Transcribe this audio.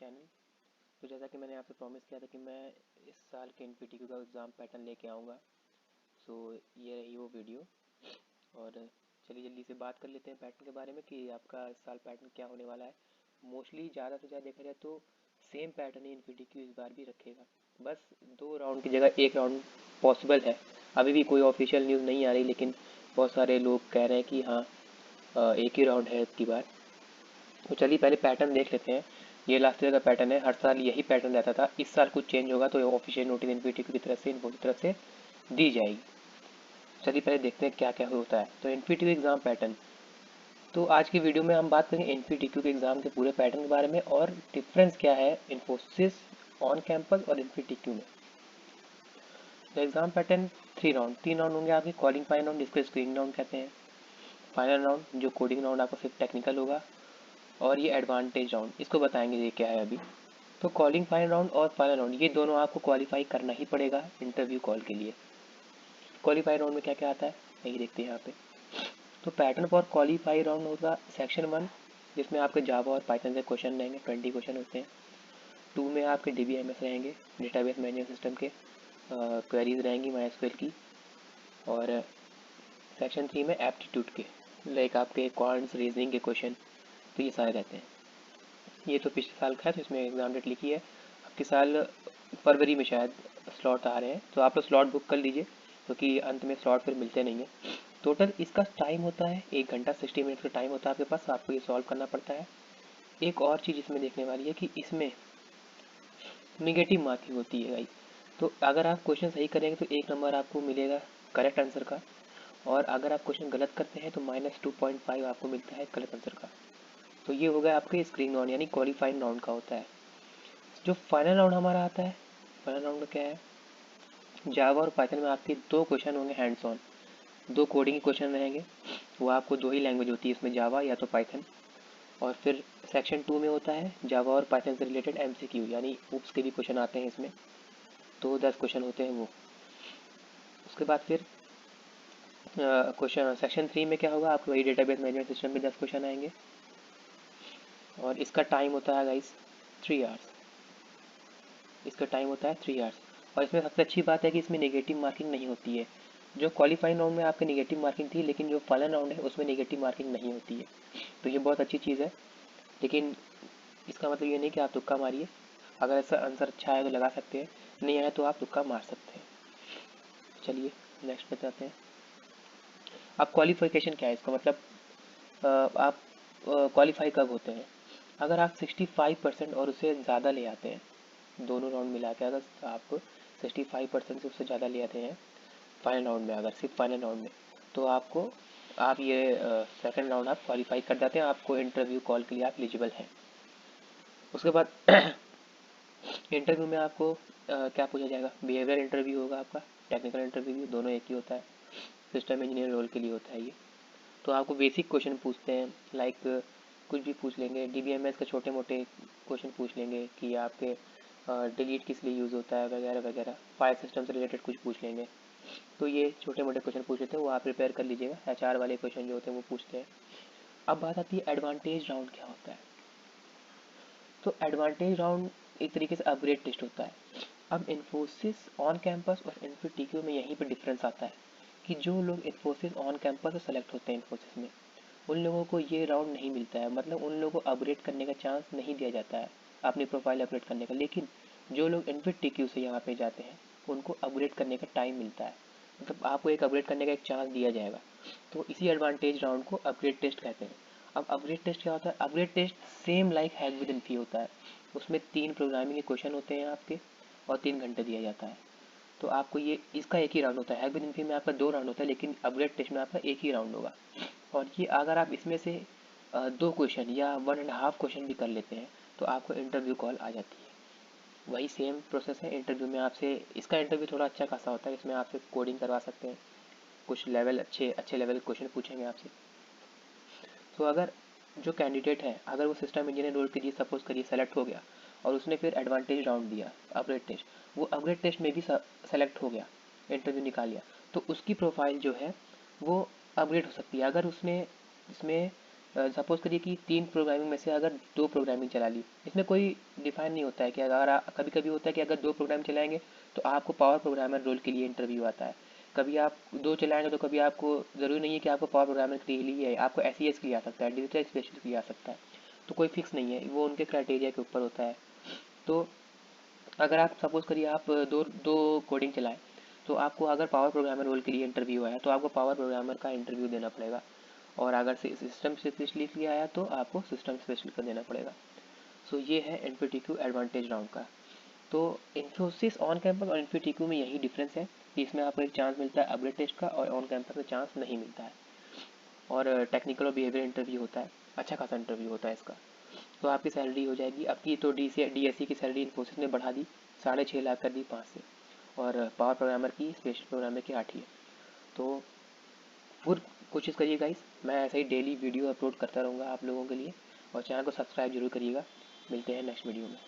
Channel. तो जैसा कि मैंने आपसे प्रॉमिस किया था कि मैं इस साल के एनपीटीक्यू का एग्ज़ाम पैटर्न लेके आऊँगा, सो ये रही वो वीडियो। और चलिए जल्दी से बात कर लेते हैं पैटर्न के बारे में कि आपका इस साल पैटर्न क्या होने वाला है। मोस्टली ज़्यादा से ज़्यादा देखा जाए तो सेम पैटर्न ही एनपीटीक्यू इस बार भी रखेगा, बस 2 राउंड की जगह 1 राउंड पॉसिबल है। अभी भी कोई ऑफिशियल न्यूज़ नहीं आ रही, लेकिन बहुत सारे लोग कह रहे हैं कि हाँ एक ही राउंड है इतनी बार। तो चलिए पहले पैटर्न देख लेते हैं। ये लास्ट ईयर का पैटर्न है, हर साल यही पैटर्न रहता था। इस साल कुछ चेंज होगा तो ऑफिशियल नोटिस एनपीटीक्यू की तरफ से इन्फो की तरफ से दी जाएगी। चलिए पहले देखते हैं क्या क्या होता है। तो एनपीटीक्यू एग्ज़ाम पैटर्न, तो आज की वीडियो में हम बात करेंगे एनपीटीक्यू के एग्ज़ाम के पूरे पैटर्न के बारे में और डिफरेंस क्या है इन्फोसिस ऑन कैंपस और एनपीटीक्यू में। तो एग्ज़ाम पैटर्न 3 राउंड होंगे आपके। क्वालिफाइंग राउंड जिसको स्क्रीनिंग राउंड कहते हैं, फाइनल राउंड जो कोडिंग राउंड आपको सिर्फ टेक्निकल होगा, और ये एडवांटेज राउंड, इसको बताएंगे ये क्या है अभी। तो क्वालिफाइंग राउंड और फाइनल राउंड ये दोनों आपको क्वालिफाई करना ही पड़ेगा इंटरव्यू कॉल के लिए। क्वालिफाई राउंड में क्या क्या आता है यही देखते हैं यहाँ पे। तो पैटर्न फॉर क्वालिफाई राउंड होगा सेक्शन 1, जिसमें आपके जावा और पाइथन से क्वेश्चन रहेंगे, 20 क्वेश्चन होते हैं। 2 में आपके डीबीएमएस रहेंगे, डेटाबेस मैनेजमेंट सिस्टम के क्वेरीज रहेंगी माइस्क्वेल की। और सेक्शन 3 में एप्टीट्यूड के, लाइक आपके क्वांट्स रीजनिंग के क्वेश्चन, तो ये सारे रहते हैं। ये तो पिछले साल का है, तो इसमें एग्ज़ाम डेट लिखी है। आपके साल फरवरी में शायद स्लॉट आ रहे हैं, तो आप लोग स्लॉट बुक कर लीजिए क्योंकि अंत में स्लॉट फिर मिलते नहीं हैं। टोटल इसका टाइम होता है 1 घंटा 60 मिनट का टाइम होता है आपके पास, आपको ये सॉल्व करना पड़ता है। एक और चीज़ इसमें देखने वाली है कि इसमें निगेटिव मार्किंग होती है गाइस। तो अगर आप क्वेश्चन सही करेंगे तो 1 नंबर आपको मिलेगा करेक्ट आंसर का, और अगर आप क्वेश्चन गलत करते हैं तो -2.5 आपको मिलता है गलत आंसर का। तो ये हो गया आपके स्क्रीन राउंड यानी क्वालिफाइंग राउंड का होता है। जो फाइनल राउंड हमारा आता है, फाइनल राउंड में क्या है, जावा और पाइथन में आपके 2 क्वेश्चन होंगे हैंड्स ऑन, 2 कोडिंग के क्वेश्चन रहेंगे। वो आपको 2 ही लैंग्वेज होती है इसमें, जावा या तो पाइथन। और फिर सेक्शन 2 में होता है जावा और पाइथन से रिलेटेड एमसीक्यू, यानी ऊप्स के भी क्वेश्चन आते हैं इसमें, तो 10 क्वेश्चन होते हैं वो। उसके बाद फिर क्वेश्चन सेक्शन 3 में क्या होगा, आपको वही डेटाबेस मैनेजमेंट सिस्टम में 10 क्वेश्चन आएंगे, और इसका टाइम होता है गाइस 3 आवर्स। इसका टाइम होता है 3 आवर्स। और इसमें सबसे अच्छी बात है कि इसमें नेगेटिव मार्किंग नहीं होती है। जो क्वालिफाइंग राउंड में आपके नेगेटिव मार्किंग थी, लेकिन जो फाइनल राउंड है उसमें नेगेटिव मार्किंग नहीं होती है, तो ये बहुत अच्छी चीज़ है। लेकिन इसका मतलब ये नहीं कि आप तुक्का मारिए, अगर ऐसा आंसर अच्छा है तो लगा सकते हैं, नहीं आया तो आप तुक्का मार सकते हैं। चलिए नेक्स्ट बताते हैं। अब क्वालिफिकेशन क्या है, इसका मतलब आप क्वालिफाई कब होते हैं, अगर आप 65% और उससे ज़्यादा ले आते हैं दोनों राउंड मिला के, अगर आप 65% से उससे ज़्यादा ले आते हैं फाइनल राउंड में, अगर सिर्फ फाइनल राउंड में, तो आप ये सेकंड राउंड आप क्वालिफाई कर जाते हैं, आपको इंटरव्यू कॉल के लिए आप एलिजिबल हैं। उसके बाद इंटरव्यू में आपको क्या पूछा जाएगा, बिहेवियर इंटरव्यू होगा आपका, टेक्निकल इंटरव्यू, दोनों एक ही होता है, सिस्टम इंजीनियर रोल के लिए होता है ये। तो आपको बेसिक क्वेश्चन पूछते हैं, लाइक कुछ भी पूछ लेंगे, डीबीएमएस के छोटे मोटे क्वेश्चन पूछ लेंगे कि आपके डिलीट किस लिए यूज़ होता है वगैरह वगैरह, फाइल सिस्टम से रिलेटेड कुछ पूछ लेंगे। तो ये छोटे मोटे क्वेश्चन पूछ लेते हैं, वो आप प्रिपेयर कर लीजिएगा। एचआर वाले क्वेश्चन जो होते हैं वो पूछते हैं। अब बात आती है एडवांटेज राउंड क्या होता है। तो एडवांटेज राउंड एक तरीके से अपग्रेड टेस्ट होता है। अब इन्फोसिस ऑन कैंपस और इन्फोटीक्यू में यहीं पर डिफरेंस आता है कि जो लोग इन्फोसिस ऑन कैंपस से सेलेक्ट होते हैं इन्फोसिस में, उन लोगों को ये राउंड नहीं मिलता है, मतलब उन लोगों को अपग्रेड करने का चांस नहीं दिया जाता है, अपनी प्रोफाइल अपग्रेड करने का। लेकिन जो लोग इन्फोटीक्यू से यहाँ पे जाते हैं उनको अपग्रेड करने का टाइम मिलता है, मतलब आपको एक अपग्रेड करने का एक चांस दिया जाएगा। तो इसी एडवांटेज राउंड को अपग्रेड टेस्ट कहते हैं। अब अपग्रेड टेस्ट क्या होता है, upgrade test same like hack with Infy होता है। उसमें 3 प्रोग्रामिंग के क्वेश्चन होते हैं आपके, और 3 घंटे दिया जाता है। तो आपको ये इसका एक ही राउंड होता है, हैक विद इन्फी में आपका 2 राउंड होता है, लेकिन अपग्रेड टेस्ट में आपका एक ही राउंड होगा। और ये अगर आप इसमें से 2 क्वेश्चन या 1.5 क्वेश्चन भी कर लेते हैं तो आपको इंटरव्यू कॉल आ जाती है। वही सेम प्रोसेस है इंटरव्यू में आपसे, इसका इंटरव्यू थोड़ा अच्छा खासा होता है, इसमें आपसे कोडिंग करवा सकते हैं, कुछ लेवल अच्छे लेवल के क्वेश्चन पूछेंगे आपसे। तो अगर जो कैंडिडेट है, अगर वो सिस्टम इंजीनियर रोल के लिए सपोज करिए सेलेक्ट हो गया, और उसने फिर एडवांटेज राउंड दिया अपग्रेड टेस्ट, वो अपग्रेड टेस्ट में भी सेलेक्ट हो गया, इंटरव्यू निकाल लिया, तो उसकी प्रोफाइल जो है वो अपग्रेड हो सकती है। अगर उसने इसमें सपोज करिए कि 3 प्रोग्रामिंग में से अगर 2 प्रोग्रामिंग चला ली, इसमें कोई डिफाइन नहीं होता है कि अगर कभी कभी होता है कि अगर 2 प्रोग्राम चलाएंगे तो आपको पावर प्रोग्रामर रोल के लिए इंटरव्यू आता है। कभी आप 2 चलाएंगे तो कभी आपको ज़रूरी नहीं है कि आपको पावर प्रोग्रामर के लिए ही है, आपको SES के लिए आ सकता है, डिजिटल स्पेशलिस्ट के लिए आ सकता है। तो कोई फिक्स नहीं है, वो उनके क्राइटेरिया के ऊपर होता है। तो अगर आप सपोज करिए आप दो दो कोडिंग चलाएं, तो आपको अगर पावर प्रोग्रामर रोल के लिए इंटरव्यू आया तो आपको पावर प्रोग्रामर का इंटरव्यू देना पड़ेगा, और अगर सिस्टम स्पेशलिस्ट के लिए आया तो आपको सिस्टम स्पेशलिस्ट का देना पड़ेगा। सो ये है NPTQ एडवांटेज राउंड का। तो इन्फोसिस ऑन कैंपस और NPTQ में यही डिफरेंस है कि इसमें आपको एक चांस मिलता है अपग्रेड टेस्ट का, और ऑन कैंपस में चांस नहीं मिलता है। और टेक्निकल और बिहेवियर इंटरव्यू होता है, अच्छा खासा इंटरव्यू होता है इसका। तो आपकी सैलरी हो जाएगी, आपकी तो DSC की सैलरी इन्फोसिस ने बढ़ा दी, 6.5 लाख कर दी 5 से, और पावर प्रोग्रामर की, स्पेशल प्रोग्रामर की 8 ही है। तो फिर कोशिश करिए गाइस, मैं ऐसे ही डेली वीडियो अपलोड करता रहूँगा आप लोगों के लिए, और चैनल को सब्सक्राइब जरूर करिएगा। मिलते हैं नेक्स्ट वीडियो में।